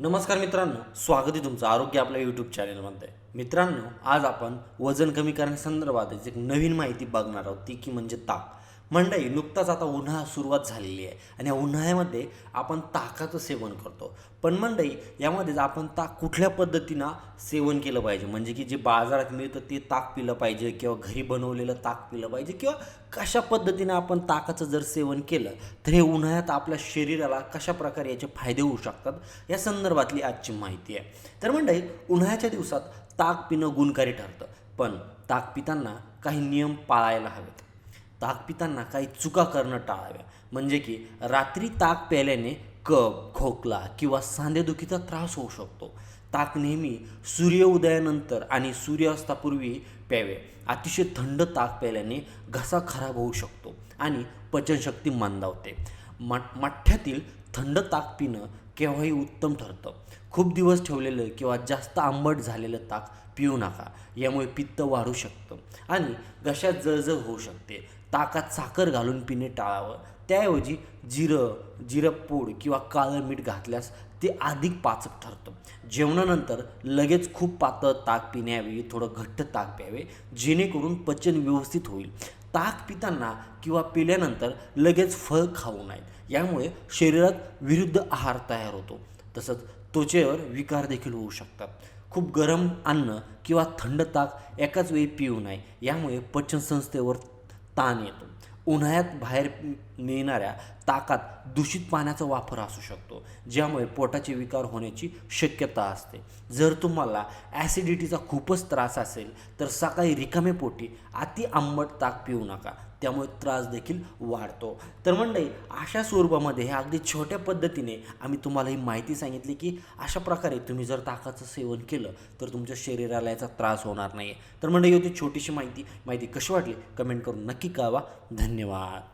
नमस्कार मित्रांनो, स्वागत आहे तुमचं आरोग्य आपल्या यूट्यूब चॅनलमध्ये. मित्रांनो, आज आपण वजन कमी करण्यासंदर्भात एक नवीन माहिती बघणार आहोत, ती की म्हणजे ताक. मंडळी, नुकताच आता उन्हाळा सुरुवात झालेली आहे आणि या उन्हाळ्यामध्ये आपण ताकाचं सेवन करतो. पण मंडळी, यामध्ये आपण ताक कुठल्या पद्धतीनं सेवन केलं पाहिजे, म्हणजे की जे बाजारात मिळतं ते ताक पिलं पाहिजे किंवा घरी बनवलेलं ताक पिलं पाहिजे किंवा कशा पद्धतीनं आपण ताकाचं जर सेवन केलं तर हे उन्हाळ्यात आपल्या शरीराला कशा प्रकारे याचे फायदे होऊ शकतात या संदर्भातली आजची माहिती आहे. तर मंडळी, उन्हाळ्याच्या दिवसात ताक पिणं गुणकारी ठरतं, पण ताक पिताना काही नियम पाळायला हवेत. ताक पिताना काही चुका करणं टाळाव्या, म्हणजे की रात्री ताक प्यायल्याने कफ, खोकला किंवा सांधेदुखीचा त्रास होऊ शकतो. ताक नेहमी सूर्य उदयानंतर आणि सूर्यास्तापूर्वी प्यावे. अतिशय थंड ताक प्यायल्याने घसा खराब होऊ शकतो आणि पचनशक्ती मंदावते. मठ्ठ्यातील थंड ताक पिणं केव्हाही उत्तम ठरतं. खूप दिवस ठेवलेलं किंवा जास्त आंबट झालेलं ताक पिऊ नका, यामुळे पित्त वाढू शकतं आणि घशात जळजळ होऊ शकते. ताकात साखर घालून पिणे टाळावं, त्याऐवजी जिरपूड किंवा काळं मीठ घातल्यास ते अधिक पाचक ठरतं. जेवणानंतर लगेच खूप पातळ ताक पिण्याऐवजी थोडं घट्ट ताक प्यावे, जेणेकरून पचन व्यवस्थित होईल. ताक पिताना किंवा पिल्यानंतर लगेच फळ खाऊ नये, यामुळे शरीरात विरुद्ध आहार तयार होतो. तसंच त्वचेवर विकार देखील होऊ शकतात. खूप गरम अन्न किंवा थंड ताक एकाच वेळी पिऊ नये, यामुळे पचनसंस्थेवर ताण येतो. उन्हाळ्यात बाहेर मिळणाऱ्या ताकात दूषित पाण्याचा वापर असू शकतो, ज्यामुळे पोटाचे विकार होण्याची शक्यता असते. जर तुम्हाला ॲसिडिटीचा खूपच त्रास असेल तर सकाळी रिकामे पोटी अति आंबट ताक पिऊ नका, त्यामुळे त्रास देखील वाढतो. तर मंडळी, अशा स्वरूपामध्ये ह्या अगदी छोट्या पद्धतीने आम्ही तुम्हाला ही माहिती सांगितली की अशा प्रकारे तुम्ही जर ताकाचं सेवन केलं तर तुमच्या शरीराला याचा त्रास होणार नाही. तर मंडळी, होती छोटीशी माहिती कशी वाटली कमेंट करून नक्की कळवा. धन्यवाद.